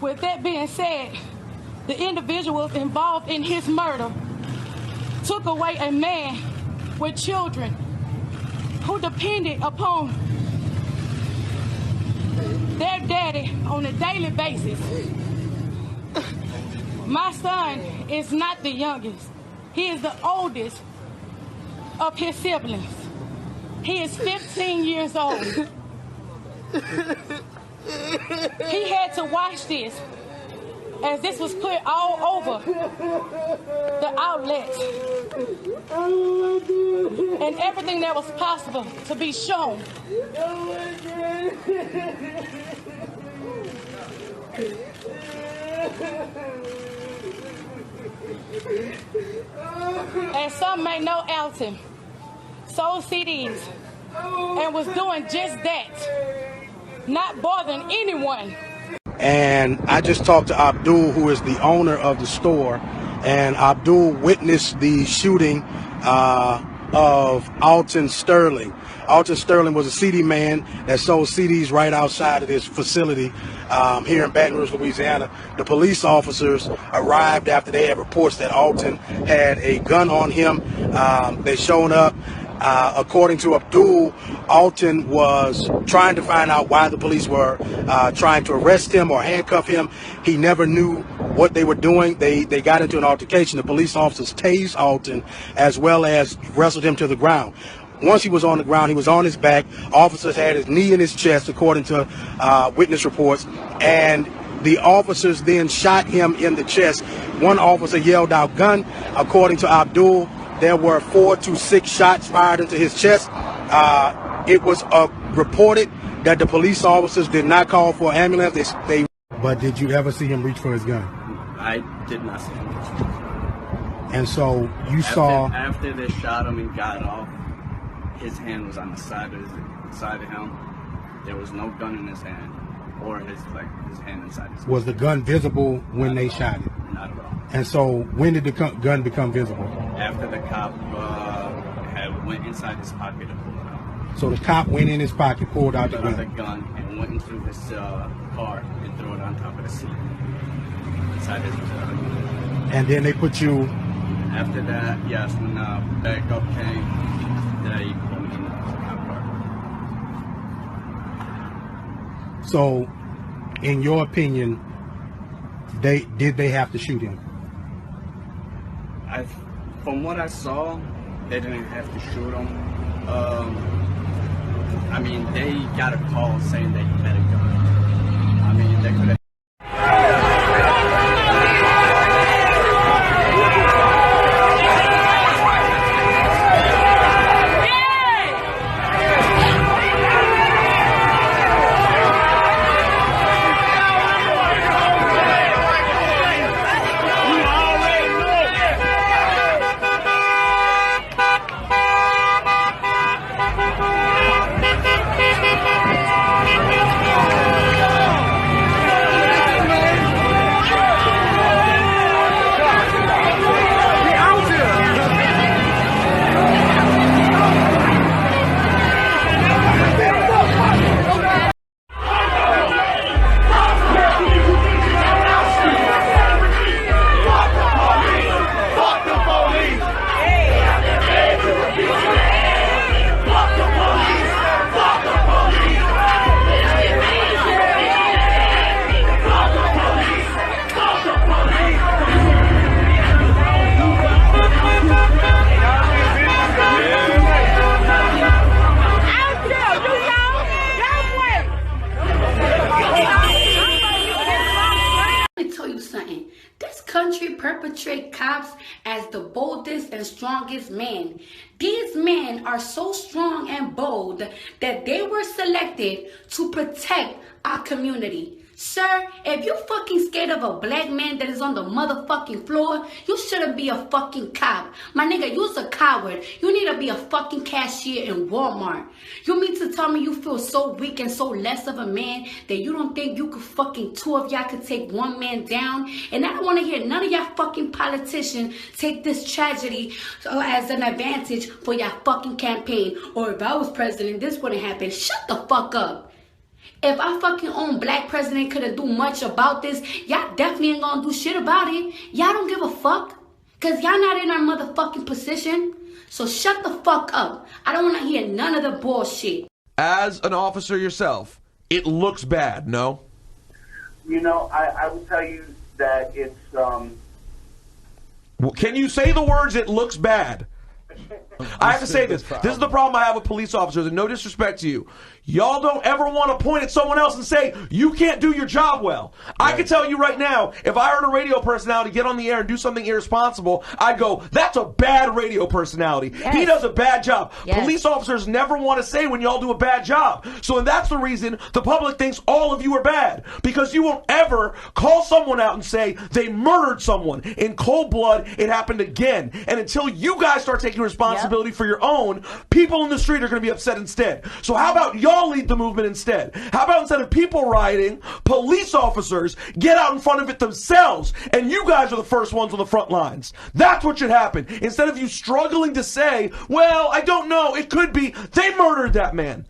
With that being said, the individuals involved in his murder took away a man with children who depended upon their daddy on a daily basis. My son is not the youngest. He is the oldest of his siblings. He is 15 years old. He had to watch this, as this was put all over the outlets and everything that was possible to be shown. And some may know Alton sold CDs and was doing just that, not bothering anyone. And I just talked to Abdul, who is the owner of the store, and Abdul witnessed the shooting of Alton Sterling. Alton Sterling was a CD man that sold CDs right outside of this facility here in Baton Rouge, Louisiana. The police officers arrived after they had reports that Alton had a gun on him. They showed up. According to Abdul, Alton was trying to find out why the police were trying to arrest him or handcuff him. He never knew what they were doing. They got into an altercation. The police officers tased Alton as well as wrestled him to the ground. Once he was on the ground, he was on his back. Officers had his knee in his chest, according to witness reports, and the officers then shot him in the chest. One officer yelled out, "Gun!" According to Abdul, there were 4 to 6 shots fired into his chest. It was reported that the police officers did not call for an ambulance. But did you ever see him reach for his gun? I did not see him reach for his gun. And so you saw... After they shot him and got off, his hand was on the side of him. There was no gun in his hand, or his hand inside his hand. Was the gun visible when they shot it? Not at all. And so when did the gun become visible? After the cop went inside his pocket and pulled it out. So the cop went in his pocket, pulled out the gun, and went into his car and threw it on top of the seat inside his And then they put you... After that, yes, when backup came, they put me in the cop car. So, in your opinion, did they have to shoot him? From what I saw, they didn't have to shoot him. I mean, they got a call saying that he had a gun. I mean, they could have. Perpetrate cops as the boldest and strongest men. These men are so strong and bold that they were selected to protect our community. Sir, if you fucking scared of a black man that is on the motherfucking floor, you shouldn't be a fucking cop. My nigga, you's a coward. You need to be a fucking cashier in Walmart. You mean to tell me you feel so weak and so less of a man that you don't think you could fucking, two of y'all could take one man down? And I don't want to hear none of y'all fucking politicians take this tragedy as an advantage for y'all fucking campaign. Or if I was president, this wouldn't happen. Shut the fuck up. If our fucking own black president couldn't do much about this, y'all definitely ain't gonna do shit about it. Y'all don't give a fuck. Cause y'all not in our motherfucking position. So shut the fuck up. I don't wanna hear none of the bullshit. As an officer yourself, it looks bad, no? You know, I will tell you that it's, Well, can you say the words, it looks bad? I have to say this. This is the problem I have with police officers, and no disrespect to you. Y'all don't ever want to point at someone else and say, you can't do your job well. Right. I can tell you right now, if I heard a radio personality get on the air and do something irresponsible, I'd go, that's a bad radio personality. Yes. He does a bad job. Yes. Police officers never want to say when y'all do a bad job. So and that's the reason the public thinks all of you are bad. Because you won't ever call someone out and say they murdered someone. In cold blood, it happened again. And until you guys start taking responsibility for your own, people in the street are going to be upset instead. So how about y'all lead the movement instead? How about instead of people rioting, police officers get out in front of it themselves, and you guys are the first ones on the front lines? That's what should happen. Instead of you struggling to say, well, I don't know, it could be, they murdered that man.